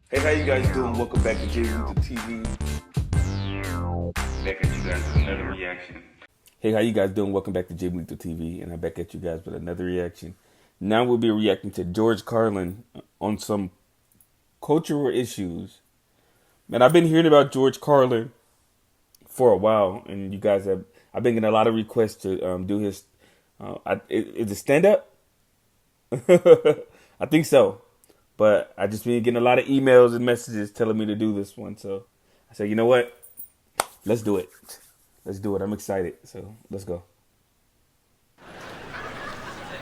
Hey, how you guys doing? Welcome back to J Luther TV. Back at you guys with another reaction. Hey, how you guys doing? Welcome back to J Luther TV, and I'm back at you guys with another reaction. Now we'll be reacting to George Carlin on some cultural issues. Man, I've been hearing about George Carlin for a while, and you guys I've been getting a lot of requests to do his. Is it stand up? I think so. But I just been getting a lot of emails and messages telling me to do this one. So I said, you know what? Let's do it. Let's do it. I'm excited. So let's go.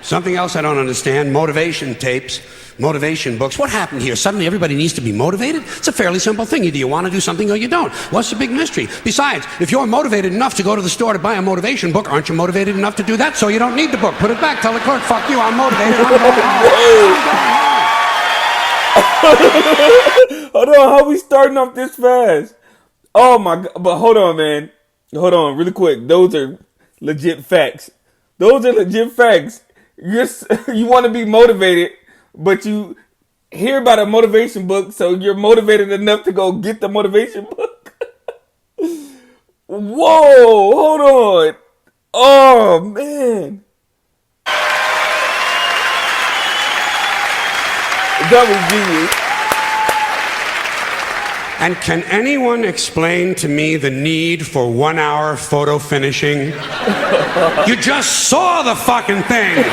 Something else I don't understand, motivation tapes, motivation books. What happened here? Suddenly everybody needs to be motivated? It's a fairly simple thing. Either you want to do something or you don't. What's the big mystery? Besides, if you're motivated enough to go to the store to buy a motivation book, aren't you motivated enough to do that? So you don't need the book. Put it back. Tell the clerk, fuck you, I'm motivated. I'm going home. Hold on, how we starting off this fast? Oh my god, but hold on, man. Hold on, really quick. Those are legit facts. Those are legit facts. You want to be motivated, but you hear about a motivation book, so you're motivated enough to go get the motivation book. Whoa, hold on. Oh, man. That was genius. And can anyone explain to me the need for 1 hour photo finishing? You just saw the fucking thing.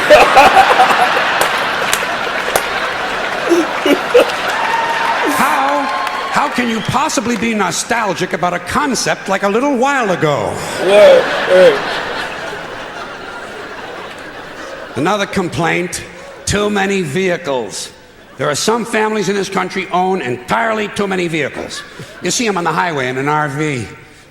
How can you possibly be nostalgic about a concept like a little while ago? Right. Another complaint, too many vehicles. There are some families in this country own entirely too many vehicles. You see them on the highway in an RV.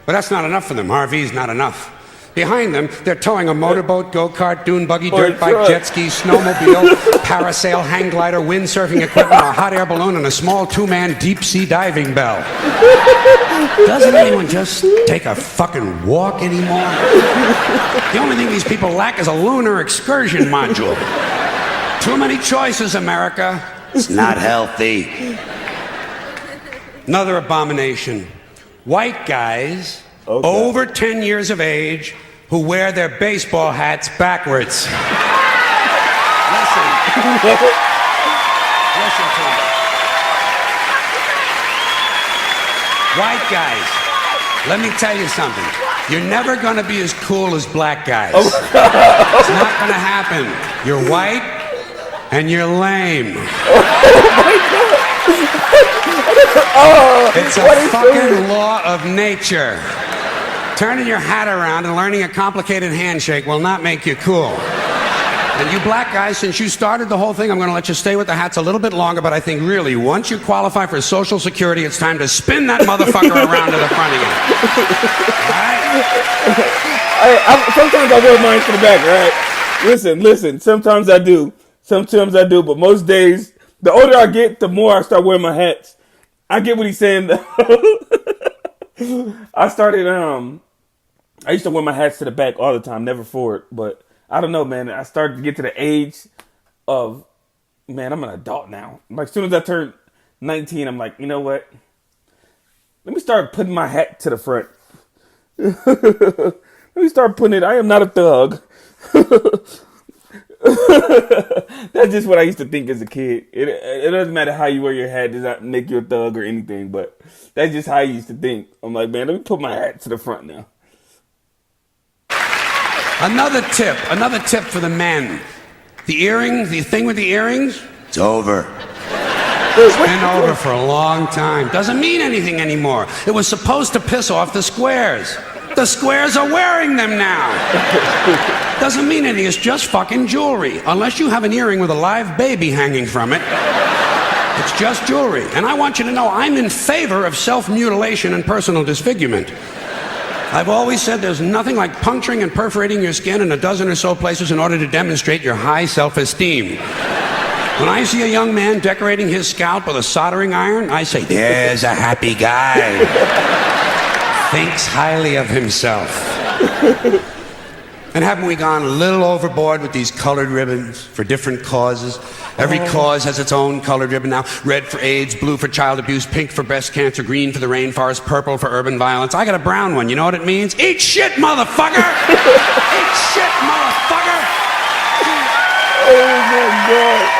But that's not enough for them. RV's not enough. Behind them, they're towing a motorboat, go-kart, dune buggy, dirt bike, jet ski, snowmobile, parasail, hang glider, windsurfing equipment, a hot air balloon, and a small two-man deep-sea diving bell. Doesn't anyone just take a fucking walk anymore? The only thing these people lack is a lunar excursion module. Too many choices, America. It's not healthy. Another abomination. White guys over 10 years of age who wear their baseball hats backwards. Listen. Listen to me. White guys, let me tell you something. You're never going to be as cool as black guys. It's not going to happen. You're white and you're lame. It's a fucking law of nature. Turning your hat around and learning a complicated handshake will not make you cool. And you black guys, since you started the whole thing, I'm going to let you stay with the hats a little bit longer, but I think really, once you qualify for Social Security, it's time to spin that motherfucker around to the front again. All right? Sometimes I wear mine to the back, right? Listen, sometimes I do. Sometimes I do, but most days, the older I get, the more I start wearing my hats. I get what he's saying. I used to wear my hats to the back all the time, never forward. But I don't know, man. I started to get to the age of, man, I'm an adult now. Like, as soon as I turned 19, I'm like, you know what? Let me start putting my hat to the front. Let me start putting it. I am not a thug. That's just what I used to think as a kid. It doesn't matter how you wear your hat, does not make you a thug or anything, but that's just how I used to think. I'm like, man, let me put my hat to the front now. Another tip for the men. The earring, the thing with the earrings, it's over. It's been over for a long time. Doesn't mean anything anymore. It was supposed to piss off the squares. The squares are wearing them now. Doesn't mean anything, it's just fucking jewelry. Unless you have an earring with a live baby hanging from it, it's just jewelry. And I want you to know I'm in favor of self-mutilation and personal disfigurement. I've always said there's nothing like puncturing and perforating your skin in a dozen or so places in order to demonstrate your high self-esteem. When I see a young man decorating his scalp with a soldering iron, I say, there's a happy guy. Thinks highly of himself. And haven't we gone a little overboard with these colored ribbons for different causes? Every cause has its own colored ribbon now. Red for AIDS, blue for child abuse, pink for breast cancer, green for the rainforest, purple for urban violence. I got a brown one. You know what it means? Eat shit, motherfucker! Eat shit, motherfucker! Oh my God.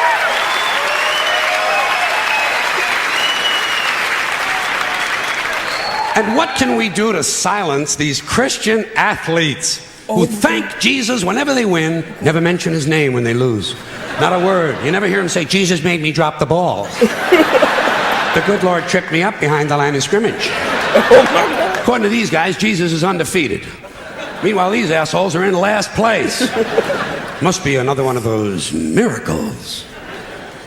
And what can we do to silence these Christian athletes who thank Jesus whenever they win, never mention his name when they lose? Not a word. You never hear him say, Jesus made me drop the ball. The good Lord tripped me up behind the line of scrimmage. According to these guys, Jesus is undefeated. Meanwhile, these assholes are in last place. Must be another one of those miracles.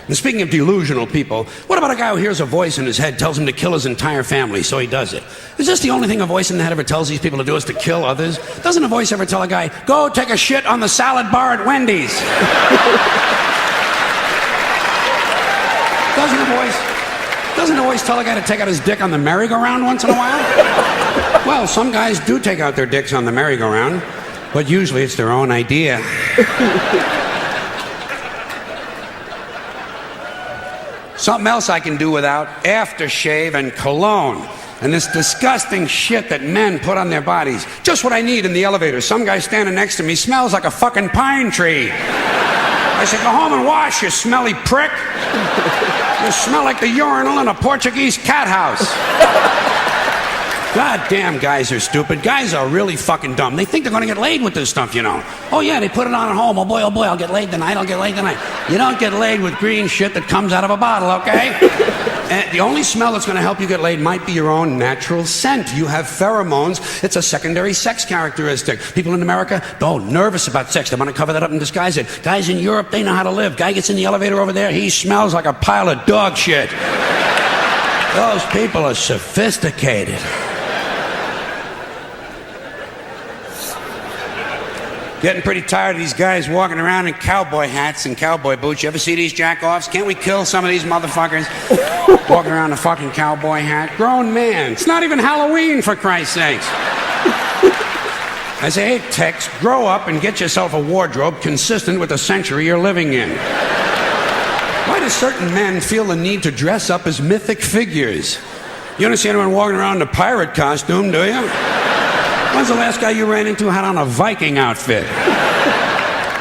And speaking of delusional people, what about a guy who hears a voice in his head tells him to kill his entire family, so he does it? Is this the only thing a voice in the head ever tells these people to do, is to kill others? Doesn't a voice ever tell a guy, go take a shit on the salad bar at Wendy's? Doesn't a voice tell a guy to take out his dick on the merry-go-round once in a while? Well, some guys do take out their dicks on the merry-go-round, but usually it's their own idea. Something else I can do without: aftershave and cologne. And this disgusting shit that men put on their bodies. Just what I need in the elevator. Some guy standing next to me smells like a fucking pine tree. I said, go home and wash, you smelly prick. You smell like the urinal in a Portuguese cat house. God damn, guys are stupid. Guys are really fucking dumb. They think they're gonna get laid with this stuff, you know. Oh yeah, they put it on at home. Oh boy, I'll get laid tonight, I'll get laid tonight. You don't get laid with green shit that comes out of a bottle, okay? And the only smell that's gonna help you get laid might be your own natural scent. You have pheromones. It's a secondary sex characteristic. People in America, nervous about sex. They wanna cover that up and disguise it. Guys in Europe, they know how to live. Guy gets in the elevator over there, he smells like a pile of dog shit. Those people are sophisticated. Getting pretty tired of these guys walking around in cowboy hats and cowboy boots. You ever see these jack-offs? Can't we kill some of these motherfuckers? Walking around in a fucking cowboy hat. Grown man. It's not even Halloween, for Christ's sakes. I say, hey, Tex, grow up and get yourself a wardrobe consistent with the century you're living in. Why do certain men feel the need to dress up as mythic figures? You don't see anyone walking around in a pirate costume, do you? When's the last guy you ran into had on a Viking outfit?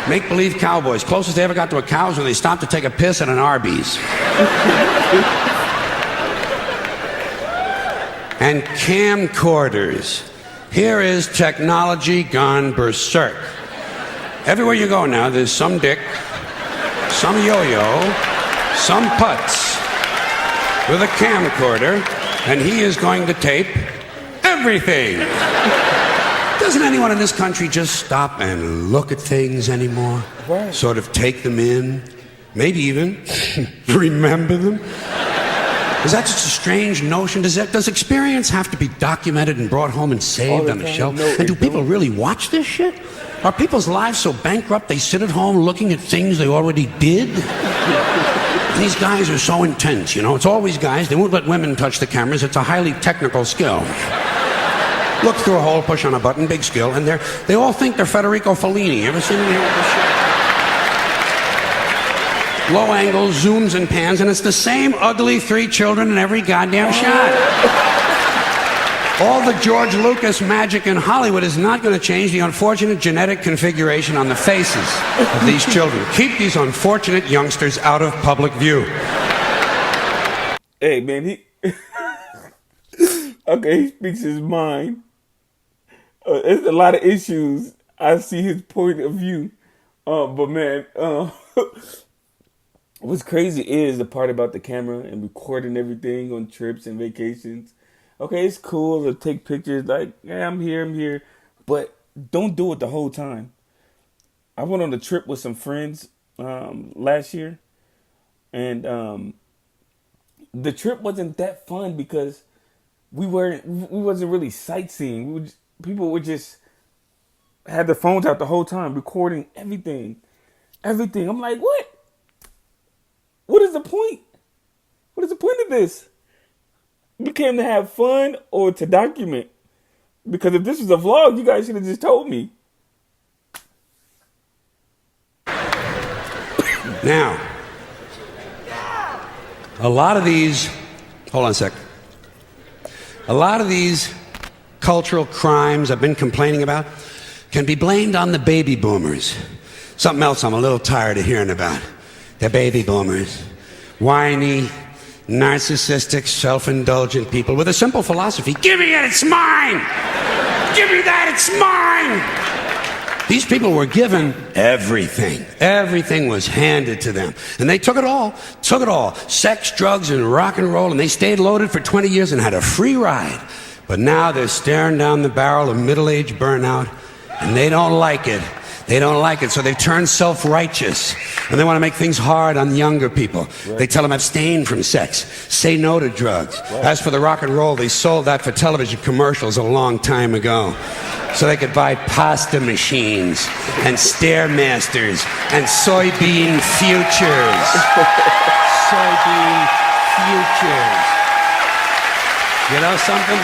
Make-believe cowboys. Closest they ever got to a cow is when they stopped to take a piss at an Arby's. And camcorders. Here is technology gone berserk. Everywhere you go now, there's some dick, some yo-yo, some putz with a camcorder, and he is going to tape everything. Doesn't anyone in this country just stop and look at things anymore? Right. Sort of take them in, maybe even remember them? Is that just a strange notion? Does experience have to be documented and brought home and saved on a shelf? And do people really watch this shit? Are people's lives so bankrupt they sit at home looking at things they already did? These guys are so intense, you know. It's always guys. They won't let women touch the cameras. It's a highly technical skill. Look through a hole, push on a button, big skill, and they all think they're Federico Fellini. Ever seen him here with this shit? Low angles, zooms, and pans, and it's the same ugly 3 children in every goddamn shot. All the George Lucas magic in Hollywood is not going to change the unfortunate genetic configuration on the faces of these children. Keep these unfortunate youngsters out of public view. Hey, man, he speaks his mind. There's a lot of issues. I see his point of view. But man, what's crazy is the part about the camera and recording everything on trips and vacations. Okay, it's cool to take pictures like, yeah, I'm here. But don't do it the whole time. I went on a trip with some friends last year. And the trip wasn't that fun because we wasn't really sightseeing. People would just had their phones out the whole time, recording everything. I'm like, what? What is the point? What is the point of this? We came to have fun or to document. Because if this was a vlog, you guys should have just told me. Now, A lot of these, hold on a sec. A lot of these cultural crimes I've been complaining about can be blamed on the baby boomers. Something else I'm a little tired of hearing about. The baby boomers. Whiny, narcissistic, self-indulgent people with a simple philosophy. Give me it, it's mine! Give me that, it's mine! These people were given everything. Everything was handed to them. And they took it all. Took it all. Sex, drugs, and rock and roll. And they stayed loaded for 20 years and had a free ride. But now they're staring down the barrel of middle-age burnout. And they don't like it. They don't like it, so they've turned self-righteous. And they want to make things hard on younger people. Right. They tell them abstain from sex, say no to drugs. Right. As for the rock and roll, they sold that for television commercials a long time ago. So they could buy pasta machines and Stairmasters and soybean futures. Soybean futures. You know something?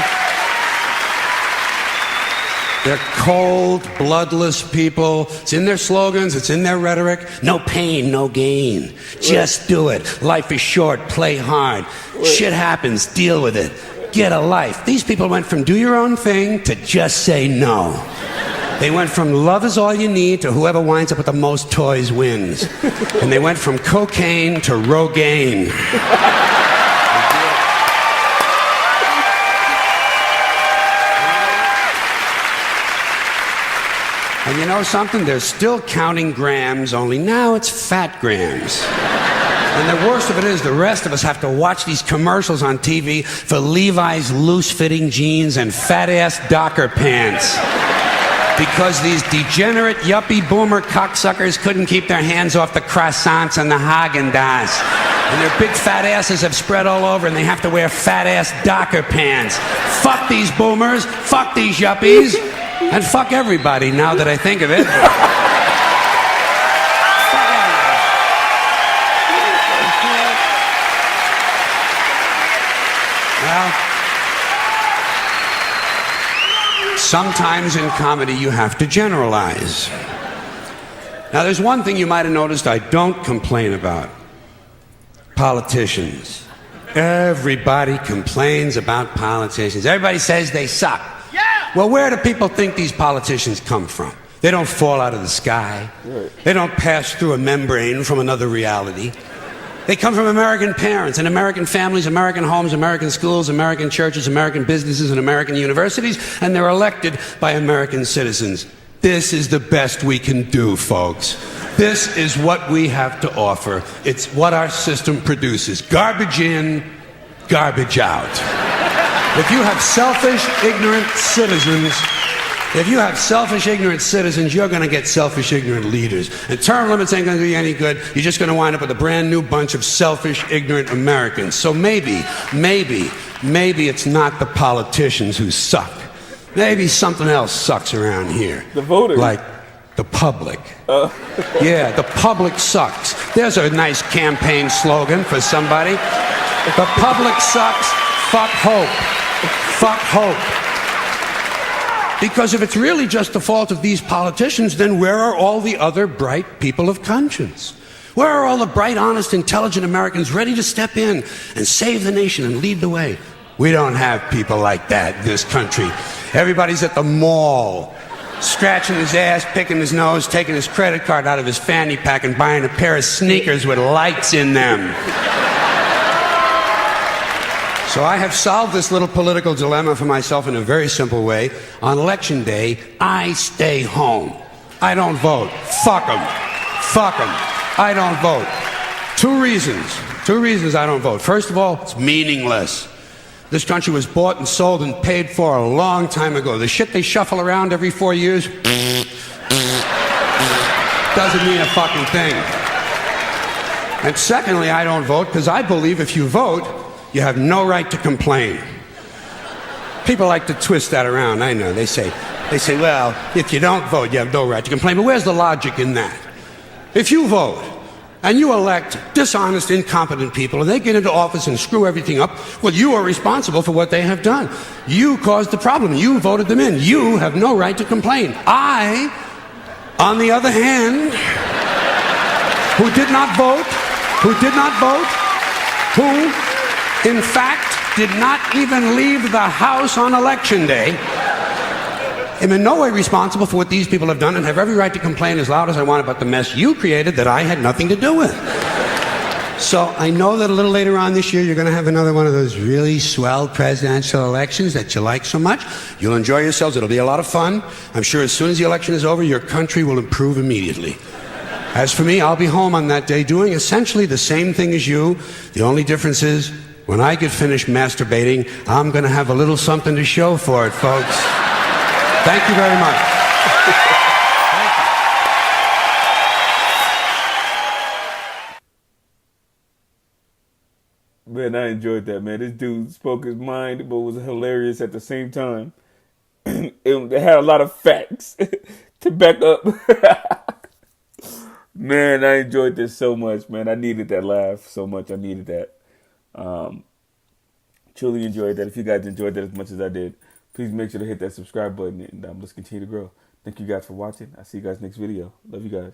They're cold, bloodless people. It's in their slogans, it's in their rhetoric. No pain, no gain. Just do it. Life is short, play hard. Shit happens, deal with it. Get a life. These people went from do your own thing to just say no. They went from love is all you need to whoever winds up with the most toys wins. And they went from cocaine to Rogaine. And you know something? They're still counting grams, only now it's fat grams. And the worst of it is the rest of us have to watch these commercials on TV for Levi's loose-fitting jeans and fat-ass Docker pants. Because these degenerate, yuppie, boomer cocksuckers couldn't keep their hands off the croissants and the Haagen-Dazs. And their big fat asses have spread all over and they have to wear fat-ass Docker pants. Fuck these boomers, fuck these yuppies. And fuck everybody, now that I think of it. Well, sometimes in comedy you have to generalize. Now there's one thing you might have noticed I don't complain about. Politicians. Everybody complains about politicians. Everybody says they suck. Well, where do people think these politicians come from? They don't fall out of the sky. Right. They don't pass through a membrane from another reality. They come from American parents and American families, American homes, American schools, American churches, American businesses, and American universities, and they're elected by American citizens. This is the best we can do, folks. This is what we have to offer. It's what our system produces. Garbage in, garbage out. If you have selfish, ignorant citizens, you're going to get selfish, ignorant leaders. And term limits ain't going to do you any good. You're just going to wind up with a brand new bunch of selfish, ignorant Americans. So maybe it's not the politicians who suck. Maybe something else sucks around here. The voters. Like the public. Yeah, the public sucks. There's a nice campaign slogan for somebody. The public sucks. Fuck hope. Fuck hope. Because if it's really just the fault of these politicians, then where are all the other bright people of conscience? Where are all the bright, honest, intelligent Americans ready to step in and save the nation and lead the way? We don't have people like that in this country. Everybody's at the mall, scratching his ass, picking his nose, taking his credit card out of his fanny pack and buying a pair of sneakers with lights in them. So I have solved this little political dilemma for myself in a very simple way. On election day, I stay home. I don't vote. Fuck them. Fuck them. I don't vote. Two reasons I don't vote. First of all, it's meaningless. This country was bought and sold and paid for a long time ago. The shit they shuffle around every 4 years doesn't mean a fucking thing. And secondly, I don't vote because I believe if you vote, you have no right to complain. People like to twist that around, I know. They say, well, if you don't vote, you have no right to complain. But where's the logic in that? If you vote and you elect dishonest, incompetent people and they get into office and screw everything up, well, you are responsible for what they have done. You caused the problem. You voted them in. You have no right to complain. I, on the other hand, who did not vote, who, in fact, did not even leave the house on election day, am in no way responsible for what these people have done and have every right to complain as loud as I want about the mess you created that I had nothing to do with. So I know that a little later on this year, you're going to have another one of those really swell presidential elections that you like so much. You'll enjoy yourselves. It'll be a lot of fun. I'm sure as soon as the election is over, your country will improve immediately. As for me, I'll be home on that day doing essentially the same thing as you. The only difference is, when I get finished masturbating, I'm going to have a little something to show for it, folks. Thank you very much. Man, I enjoyed that, man. This dude spoke his mind, but was hilarious at the same time. It had a lot of facts to back up. Man, I enjoyed this so much, man. I needed that laugh so much. I needed that. Truly enjoyed that. If you guys enjoyed that as much as I did, please make sure to hit that subscribe button, and let's continue to grow. Thank you guys for watching. I'll see you guys next video. Love you guys.